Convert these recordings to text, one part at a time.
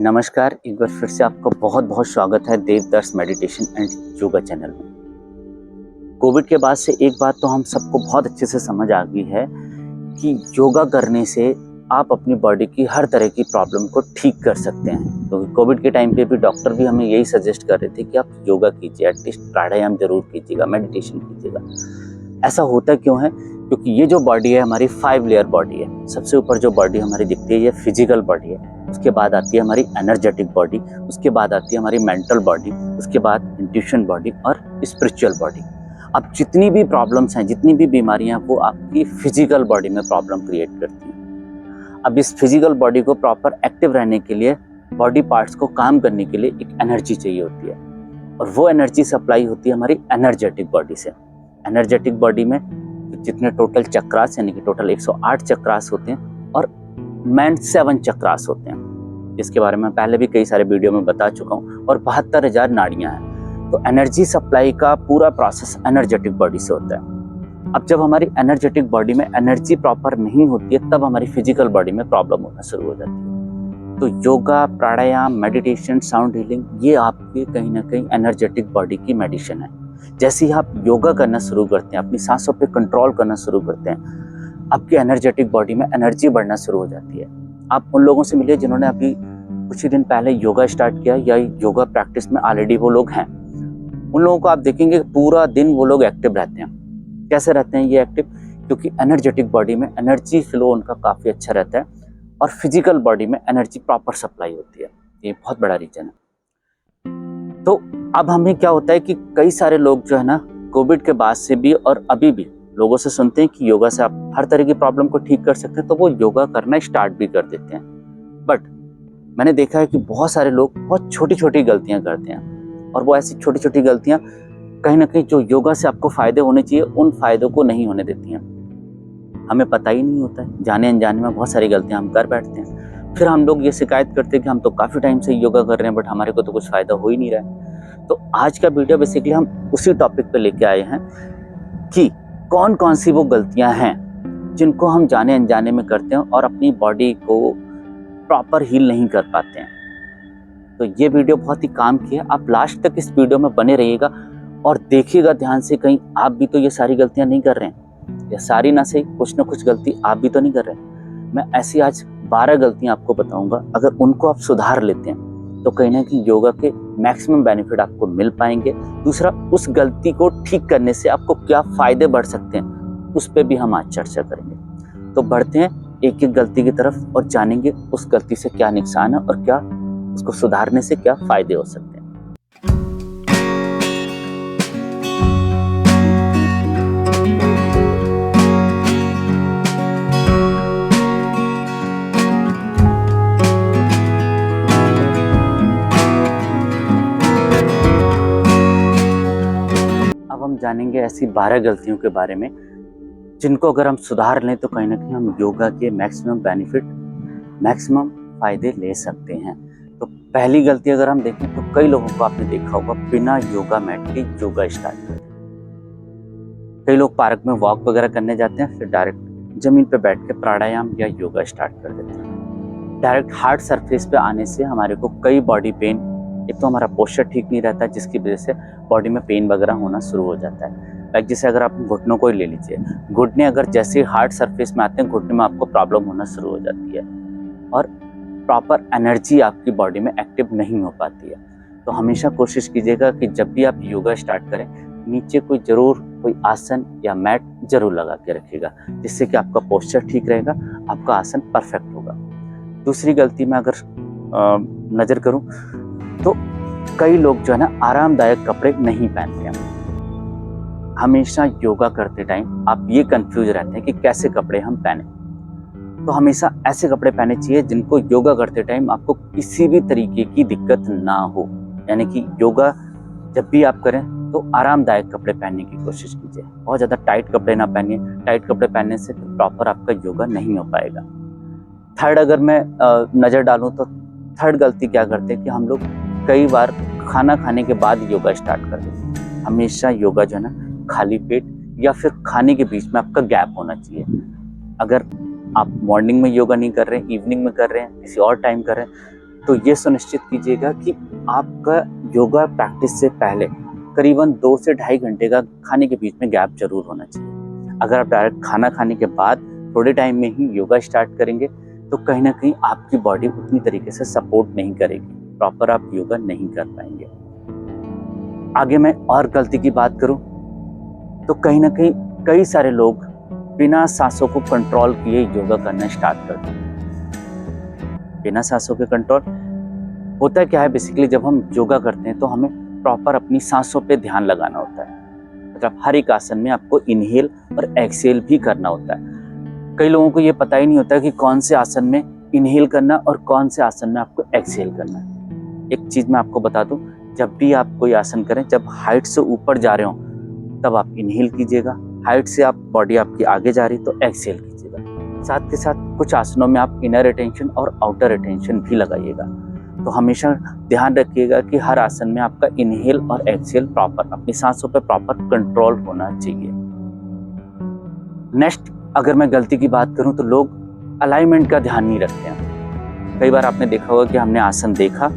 नमस्कार, एक बार फिर से आपका बहुत बहुत स्वागत है देवदर्श मेडिटेशन एंड योगा चैनल में। कोविड के बाद से एक बात तो हम सबको बहुत अच्छे से समझ आ गई है कि योगा करने से आप अपनी बॉडी की हर तरह की प्रॉब्लम को ठीक कर सकते हैं। तो कोविड के टाइम पे भी डॉक्टर भी हमें यही सजेस्ट कर रहे थे कि आप योगा कीजिए, एटलीस्ट प्राणायाम जरूर कीजिएगा, मेडिटेशन कीजिएगा। ऐसा होता क्यों है? क्योंकि ये जो बॉडी है हमारी 5 लेयर बॉडी है। सबसे ऊपर जो बॉडी हमारी दिखती है ये फिजिकल बॉडी है, उसके बाद आती है हमारी एनर्जेटिक बॉडी, उसके बाद आती है हमारी मेंटल बॉडी, उसके बाद इंट्यूशन बॉडी और स्पिरिचुअल बॉडी। अब जितनी भी प्रॉब्लम्स हैं, जितनी भी बीमारियां हैं, वो आपकी फिजिकल बॉडी में प्रॉब्लम क्रिएट करती हैं। अब इस फिजिकल बॉडी को प्रॉपर एक्टिव रहने के लिए, बॉडी पार्ट्स को काम करने के लिए एक एनर्जी चाहिए होती है, और वो एनर्जी सप्लाई होती है हमारी एनर्जेटिक बॉडी से। एनर्जेटिक बॉडी में जितने टोटल चक्रास यानी कि टोटल 108 चक्रास होते हैं और मेन 7 चक्रास होते हैं, जिसके बारे में पहले भी कई सारे वीडियो में बता चुका हूँ, और 72,000 नाड़ियाँ हैं। तो एनर्जी सप्लाई का पूरा प्रोसेस एनर्जेटिक बॉडी से होता है। अब जब हमारी एनर्जेटिक बॉडी में एनर्जी प्रॉपर नहीं होती है, तब हमारी फिजिकल बॉडी में प्रॉब्लम होना शुरू हो जाती है। तो योगा, प्राणायाम, मेडिटेशन, साउंड हीलिंग, ये आपके कहीं ना कहीं एनर्जेटिक बॉडी की मेडिसिन है। जैसे ही आप योगा करना शुरू करते हैं, अपनी सांसों पे कंट्रोल करना शुरू करते हैं, आपकी एनर्जेटिक बॉडी में एनर्जी बढ़ना शुरू हो जाती है। आप उन लोगों से मिलिए जिन्होंने अभी कुछ ही दिन पहले योगा स्टार्ट किया या योगा प्रैक्टिस में ऑलरेडी वो लोग हैं। उन लोगों को आप देखेंगे पूरा दिन वो लोग एक्टिव रहते हैं। कैसे रहते हैं ये एक्टिव? क्योंकि एनर्जेटिक बॉडी में एनर्जी फ्लो उनका काफ़ी अच्छा रहता है और फिजिकल बॉडी में एनर्जी प्रॉपर सप्लाई होती है। ये बहुत बड़ा रीजन है। तो अब हमें क्या होता है कि कई सारे लोग जो है ना, कोविड के बाद से भी और अभी भी लोगों से सुनते हैं कि योगा से आप हर तरह की प्रॉब्लम को ठीक कर सकते हैं, तो वो योगा करना स्टार्ट भी कर देते हैं। बट मैंने देखा है कि बहुत सारे लोग बहुत छोटी छोटी गलतियां करते हैं, और वो ऐसी छोटी छोटी गलतियां कहीं ना कहीं जो योगा से आपको फायदे होने चाहिए उन फायदों को नहीं होने देती हैं। हमें पता ही नहीं होता है, जाने अनजाने में बहुत सारी गलतियां हम कर बैठते हैं। फिर हम लोग ये शिकायत करते हैं कि हम तो काफ़ी टाइम से योगा कर रहे हैं बट हमारे को तो कुछ फ़ायदा हो ही नहीं रहा है। तो आज का वीडियो बेसिकली हम उसी टॉपिक पे लेके आए हैं कि कौन कौन सी वो गलतियां हैं जिनको हम जाने अनजाने में करते हैं और अपनी बॉडी को प्रॉपर हील नहीं कर पाते हैं। तो ये वीडियो बहुत ही काम की है। आप लास्ट तक इस वीडियो में बने रहिएगा और देखिएगा ध्यान से, कहीं आप भी तो ये सारी गलतियां नहीं कर रहे हैं, या सारी ना सही कुछ ना कुछ गलती आप भी तो नहीं कर रहे हैं। मैं ऐसी आज 12 गलतियां आपको बताऊंगा, अगर उनको आप सुधार लेते हैं तो कहीं ना कहीं योगा के मैक्सिमम बेनिफिट आपको मिल पाएंगे। दूसरा, उस गलती को ठीक करने से आपको क्या फायदे बढ़ सकते हैं उस पर भी हम आज चर्चा करेंगे। तो बढ़ते हैं एक एक गलती की तरफ और जानेंगे उस गलती से क्या नुकसान है और क्या उसको सुधारने से क्या फायदे हो सकते हैं। हम जानेंगे ऐसी 12 गलतियों के बारे में जिनको अगर हम सुधार लें तो कहीं ना कहीं हम योगा के मैक्सिमम बेनिफिट, मैक्सिमम फायदे ले सकते हैं। तो पहली गलती अगर हम देखें तो कई लोगों को आपने देखा होगा बिना योगा मैट के योगा स्टार्ट करते हैं। कई लोग पार्क में वॉक वगैरह करने जाते हैं, फिर डायरेक्ट जमीन पे बैठ के प्राणायाम या योगा स्टार्ट कर देते हैं। डायरेक्ट हार्ड सरफेस पे आने से हमारे को कई बॉडी पेन, एक तो हमारा पोस्चर ठीक नहीं रहता है जिसकी वजह से बॉडी में पेन वगैरह होना शुरू हो जाता है। लाइक जैसे अगर आप घुटनों को ही ले लीजिए, घुटने अगर जैसे हार्ड सरफेस में आते हैं, घुटने में आपको प्रॉब्लम होना शुरू हो जाती है और प्रॉपर एनर्जी आपकी बॉडी में एक्टिव नहीं हो पाती है। तो हमेशा कोशिश कीजिएगा कि जब भी आप योगा स्टार्ट करें, नीचे कोई आसन या मैट जरूर लगा के रखिएगा, जिससे कि आपका पोस्चर ठीक रहेगा, आपका आसन परफेक्ट होगा। दूसरी गलती में अगर नज़र करूँ तो कई लोग जो है ना, आरामदायक कपड़े नहीं पहनते हैं। हमेशा योगा करते टाइम आप ये कंफ्यूज रहते हैं कि कैसे कपड़े हम पहने। तो हमेशा ऐसे कपड़े पहने चाहिए जिनको योगा करते टाइम आपको किसी भी तरीके की दिक्कत ना हो। यानी कि योगा जब भी आप करें तो आरामदायक कपड़े पहनने की कोशिश कीजिए। बहुत ज़्यादा टाइट कपड़े ना पहनिए। टाइट कपड़े पहनने से प्रॉपर आपका योगा नहीं हो पाएगा। थर्ड, अगर मैं नज़र डालूँ तो थर्ड गलती क्या करते हैं कि हम लोग कई बार खाना खाने के बाद योगा स्टार्ट कर देते हैं। हमेशा योगा जो है ना, खाली पेट या फिर खाने के बीच में आपका गैप होना चाहिए। अगर आप मॉर्निंग में योगा नहीं कर रहे हैं, इवनिंग में कर रहे हैं, किसी और टाइम कर रहे हैं, तो ये सुनिश्चित कीजिएगा कि आपका योगा प्रैक्टिस से पहले करीबन 2 से ढाई घंटे का खाने के बीच में गैप जरूर होना चाहिए। अगर आप डायरेक्ट खाना खाने के बाद थोड़े टाइम में ही योगा स्टार्ट करेंगे तो कहीं ना कहीं आपकी बॉडी उतनी तरीके से सपोर्ट नहीं करेगी, प्रॉपर आप योगा नहीं कर पाएंगे। आगे मैं और गलती की बात करूं तो कहीं ना कहीं कई सारे लोग बिना सांसों को कंट्रोल किए योगा करना स्टार्ट कर देते। बिना सांसों के कंट्रोल होता क्या है, बेसिकली जब हम योगा करते हैं तो हमें प्रॉपर अपनी सांसों पे ध्यान लगाना होता है। मतलब हर एक आसन में आपको इनहेल और एक्सहेल भी करना होता है। कई लोगों को ये पता ही नहीं होता कि कौन से आसन में इनहेल करना और कौन से आसन में आपको एक्सहेल करना है। एक चीज मैं आपको बता दूं, जब भी आप कोई आसन करें, जब हाइट से ऊपर जा रहे हो तब आप इनहेल कीजिएगा, हाइट से आप बॉडी आपकी आगे जा रही तो एक्सहेल कीजिएगा। साथ के साथ कुछ आसनों में आप इनर रिटेंशन और आउटर रिटेंशन भी लगाइएगा। तो हमेशा ध्यान रखिएगा कि हर आसन में आपका इनहेल और एक्सहेल प्रॉपर अपनी सांसों पर प्रॉपर कंट्रोल होना चाहिए। नेक्स्ट अगर मैं गलती की बात करूं तो लोग अलाइनमेंट का ध्यान नहीं रखते हैं। कई बार आपने देखा होगा कि हमने आसन देखा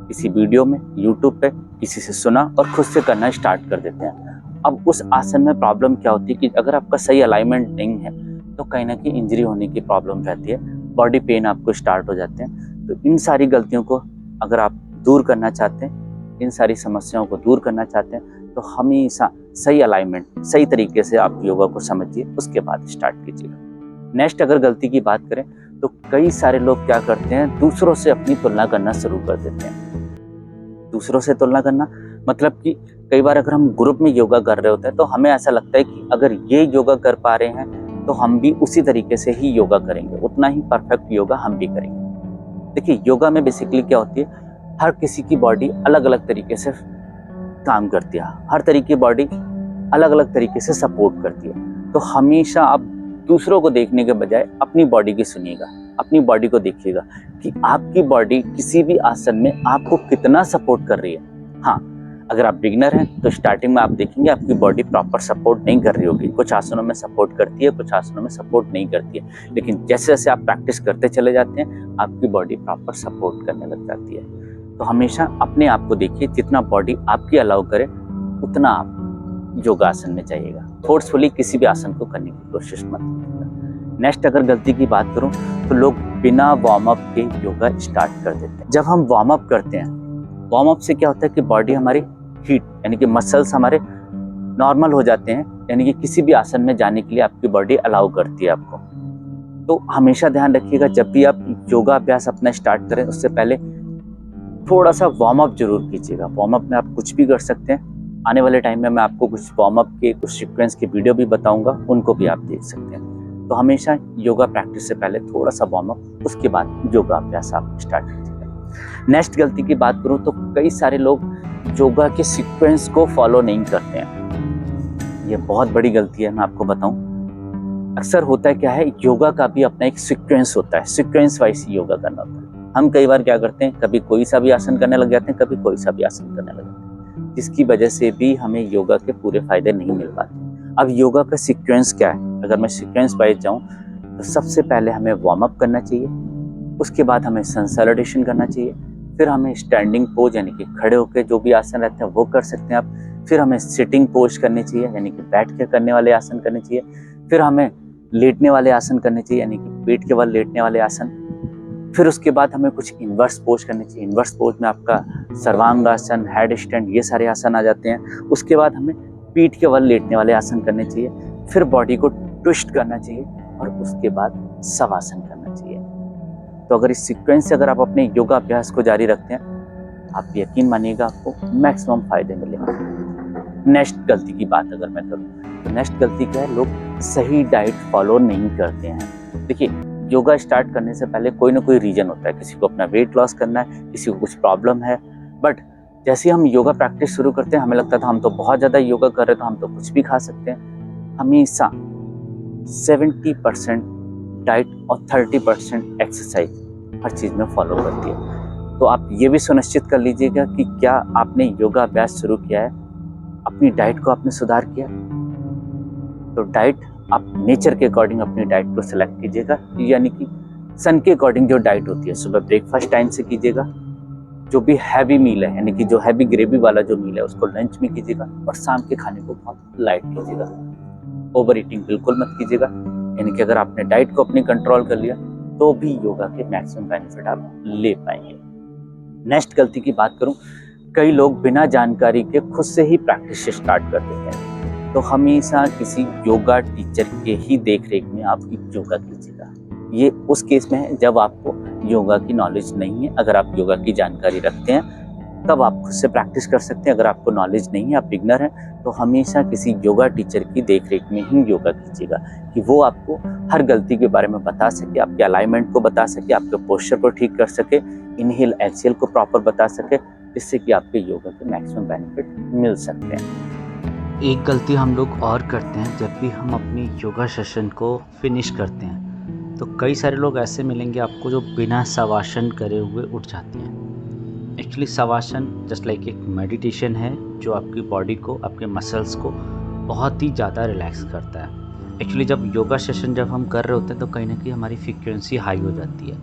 किसी वीडियो में, यूट्यूब पे किसी से सुना और खुद से करना स्टार्ट कर देते हैं। अब उस आसन में प्रॉब्लम क्या होती है कि अगर आपका सही अलाइनमेंट नहीं है तो कहीं ना कहीं इंजरी होने की प्रॉब्लम रहती है, बॉडी पेन आपको स्टार्ट हो जाते हैं। तो इन सारी गलतियों को अगर आप दूर करना चाहते हैं, इन सारी समस्याओं को दूर करना चाहते हैं तो हमेशा सही अलाइनमेंट, सही तरीके से आप योगा को समझिए, उसके बाद स्टार्ट कीजिएगा। नेक्स्ट अगर गलती की बात करें तो कई सारे लोग क्या करते हैं, दूसरों से अपनी तुलना करना शुरू कर देते हैं। दूसरों से तुलना करना मतलब कि कई बार अगर हम ग्रुप में योगा कर रहे होते हैं तो हमें ऐसा लगता है कि अगर ये योगा कर पा रहे हैं तो हम भी उसी तरीके से ही योगा करेंगे, उतना ही परफेक्ट योगा हम भी करेंगे। देखिए योगा में बेसिकली क्या होती है, हर किसी की बॉडी अलग अलग तरीके से काम करती है, हर तरीके की बॉडी अलग अलग तरीके से सपोर्ट करती है। तो हमेशा आप दूसरों को देखने के बजाय अपनी बॉडी की सुनिएगा, अपनी बॉडी को देखिएगा कि आपकी बॉडी किसी भी आसन में आपको कितना सपोर्ट कर रही है। हाँ, अगर आप बिगिनर हैं तो स्टार्टिंग में आप देखेंगे आपकी बॉडी प्रॉपर सपोर्ट नहीं कर रही होगी, कुछ आसनों में सपोर्ट करती है, कुछ आसनों में सपोर्ट नहीं करती है। लेकिन जैसे जैसे आप प्रैक्टिस करते चले जाते हैं आपकी बॉडी प्रॉपर सपोर्ट करने लग जाती है। तो हमेशा अपने आप को देखिए, जितना बॉडी आपकी अलाउ करे उतना आप योगासन में जाइएगा। फोर्सफुली किसी भी आसन को करने की कोशिश मत कीजिएगा। नेक्स्ट अगर गलती की बात करूं तो लोग बिना वार्म अप के योगा स्टार्ट कर देते हैं। जब हम वार्म अप करते हैं, वार्म अप से क्या होता है कि बॉडी हमारी हीट यानी कि मसल्स हमारे नॉर्मल हो जाते हैं, यानी कि किसी भी आसन में जाने के लिए आपकी बॉडी अलाउ करती है आपको। तो हमेशा ध्यान रखिएगा जब भी आप योगा अभ्यास अपना स्टार्ट करें उससे पहले थोड़ा सा वार्म अप जरूर कीजिएगा। वार्म अप में आप कुछ भी कर सकते हैं। आने वाले टाइम में मैं आपको कुछ वार्म अप के कुछ सीक्वेंस की वीडियो भी बताऊंगा, उनको भी आप देख सकते हैं। तो हमेशा योगा प्रैक्टिस से पहले थोड़ा सा वार्म अप, उसके बाद योगा अभ्यास आप स्टार्ट कीजिएगा। नेक्स्ट गलती की बात करूं तो कई सारे लोग योगा के सीक्वेंस को फॉलो नहीं करते हैं। ये बहुत बड़ी गलती है, मैं आपको बताऊं। अक्सर होता है क्या है, योगा का भी अपना एक सीक्वेंस होता है, सीक्वेंस वाइज योगा करना होता है। हम कई बार क्या करते हैं, कभी कोई सा भी आसन करने लग जाते हैं, कभी कोई सा भी आसन करने लग जाते हैं, जिसकी वजह से भी हमें योगा के पूरे फायदे नहीं मिल पाते। अब योगा का सीक्वेंस क्या है, अगर मैं सीक्वेंस वाइज जाऊं तो सबसे पहले हमें वार्म अप करना चाहिए, उसके बाद हमें सैलुटेशन करना चाहिए, फिर हमें स्टैंडिंग पोज यानी कि खड़े होकर जो भी आसन रहते हैं वो कर सकते हैं आप, फिर हमें सिटिंग पोज करनी चाहिए यानी कि बैठ के करने वाले आसन करने चाहिए, फिर हमें लेटने वाले आसन करने चाहिए यानी कि पेट के बल लेटने वाले आसन, फिर उसके बाद हमें कुछ इन्वर्स पोज करनी चाहिए। इन्वर्स पोज में आपका सर्वांगासन, हेड स्टैंड, ये सारे आसन आ जाते हैं। उसके बाद हमें पीठ के बल लेटने वाले आसन करने चाहिए, फिर बॉडी को ट्विस्ट करना चाहिए और उसके बाद शवासन करना चाहिए। तो अगर इस सीक्वेंस से अगर आप अपने योगा अभ्यास को जारी रखते हैं, आप यकीन मानिएगा आपको मैक्सिमम फायदे मिलेंगे। नेक्स्ट गलती की बात अगर मैं करूँ तो नेक्स्ट गलती क्या है, लोग सही डाइट फॉलो नहीं करते हैं। देखिए योगा स्टार्ट करने से पहले कोई ना कोई रीजन होता है, किसी को अपना वेट लॉस करना है, किसी को कुछ प्रॉब्लम है, बट जैसे हम योगा प्रैक्टिस शुरू करते हैं हमें लगता था हम तो बहुत ज़्यादा योगा कर रहे हैं तो हम तो कुछ भी खा सकते हैं। हमेशा 70% डाइट और 30% एक्सरसाइज हर चीज़ में फॉलो करती है। तो आप ये भी सुनिश्चित कर लीजिएगा कि क्या आपने योगा अभ्यास शुरू किया है, अपनी डाइट को आपने सुधार किया। तो डाइट आप नेचर के अकॉर्डिंग अपनी डाइट को सिलेक्ट कीजिएगा, यानी कि सन के अकॉर्डिंग जो डाइट होती है, सुबह ब्रेकफास्ट टाइम से कीजिएगा, जो भी हैवी मील है यानी कि जो हैवी ग्रेवी वाला जो मील है उसको लंच में कीजिएगा, और शाम के खाने को बहुत लाइट कीजिएगा। ओवर ईटिंग बिल्कुल मत कीजिएगा, यानी कि अगर आपने डाइट को अपनी कंट्रोल कर लिया तो भी योगा के मैक्सिमम बेनिफिट आप ले पाएंगे। नेक्स्ट गलती की बात करूं, कई लोग बिना जानकारी के खुद से ही प्रैक्टिस स्टार्ट कर देते हैं। तो हमेशा किसी योगा टीचर के ही देख रेख में आप योगा कीजिएगा। ये उस केस में है जब आपको योगा की नॉलेज नहीं है। अगर आप योगा की जानकारी रखते हैं तब आप खुद से प्रैक्टिस कर सकते हैं। अगर आपको नॉलेज नहीं है, आप बिगनर हैं, तो हमेशा किसी योगा टीचर की देखरेख में ही योगा कीजिएगा कि वो आपको हर गलती के बारे में बता सके, आपके अलाइनमेंट को बता सके, आपके पोस्चर को ठीक कर सके, इनहेल एक्सहेल को प्रॉपर बता सके, जिससे कि आपके योगा के मैक्सिमम बेनिफिट मिल सकते हैं। एक गलती हम लोग और करते हैं, जब भी हम अपनी योगा सेशन को फिनिश करते हैं तो कई सारे लोग ऐसे मिलेंगे आपको जो बिना शवासन करे हुए उठ जाते हैं। एक्चुअली शवासन जस्ट लाइक एक मेडिटेशन है जो आपकी बॉडी को, आपके मसल्स को बहुत ही ज़्यादा रिलैक्स करता है। एक्चुअली जब योगा सेशन जब हम कर रहे होते हैं तो कहीं ना कहीं हमारी फ्रीक्वेंसी हाई हो जाती है,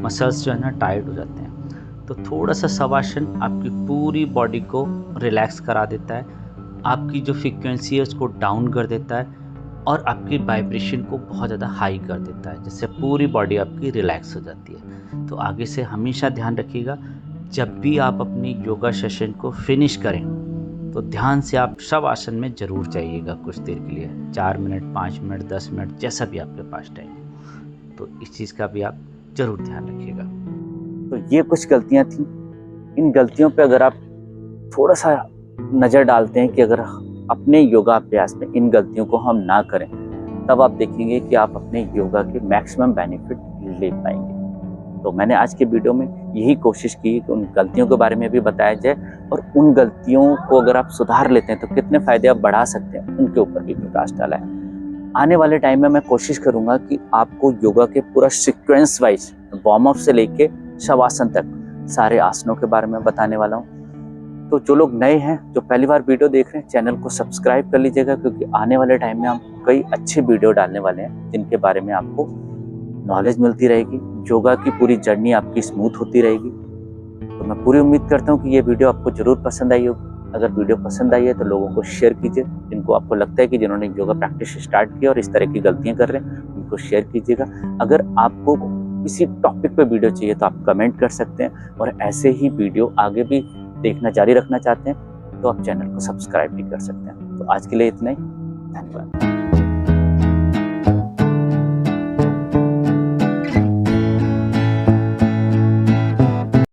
मसल्स जो है ना टाइट हो जाते हैं। तो थोड़ा सा शवासन आपकी पूरी बॉडी को रिलैक्स करा देता है, आपकी जो फ्रीक्वेंसी है उसको डाउन कर देता है और आपकी वाइब्रेशन को बहुत ज़्यादा हाई कर देता है, जिससे पूरी बॉडी आपकी रिलैक्स हो जाती है। तो आगे से हमेशा ध्यान रखिएगा, जब भी आप अपनी योगा सेशन को फिनिश करें तो ध्यान से आप शवासन में ज़रूर जाइएगा कुछ देर के लिए, 4 मिनट, 5 मिनट, 10 मिनट, जैसा भी आपके पास टाइम हो। तो इस चीज़ का भी आप ज़रूर ध्यान रखिएगा। तो ये कुछ गलतियाँ थी। इन गलतियों पे अगर आप थोड़ा सा नज़र डालते हैं कि अगर अपने योगा अभ्यास में इन गलतियों को हम ना करें, तब आप देखेंगे कि आप अपने योगा के मैक्सिमम बेनिफिट ले पाएंगे। तो मैंने आज के वीडियो में यही कोशिश की कि उन गलतियों के बारे में भी बताया जाए, और उन गलतियों को अगर आप सुधार लेते हैं तो कितने फ़ायदे आप बढ़ा सकते हैं, उनके ऊपर भी प्रकाश डाला है। आने वाले टाइम में मैं कोशिश करूँगा कि आपको योगा के पूरा सीक्वेंस वाइज वार्म अप से लेके शवासन तक सारे आसनों के बारे में बताने वाला हूँ। तो जो लोग नए हैं, जो पहली बार वीडियो देख रहे हैं, चैनल को सब्सक्राइब कर लीजिएगा, क्योंकि आने वाले टाइम में हम कई अच्छे वीडियो डालने वाले हैं जिनके बारे में आपको नॉलेज मिलती रहेगी, योगा की पूरी जर्नी आपकी स्मूथ होती रहेगी। तो मैं पूरी उम्मीद करता हूँ कि ये वीडियो आपको ज़रूर पसंद आई होगी। अगर वीडियो पसंद आई है तो लोगों को शेयर कीजिए, जिनको आपको लगता है कि जिन्होंने योगा प्रैक्टिस स्टार्ट की और इस तरह की गलतियाँ कर रहे हैं उनको शेयर कीजिएगा। अगर आपको किसी टॉपिक पे वीडियो चाहिए तो आप कमेंट कर सकते हैं, और ऐसे ही वीडियो आगे भी देखना जारी रखना चाहते हैं तो आप चैनल को सब्सक्राइब भी कर सकते हैं। तो आज के लिए इतना ही, धन्यवाद।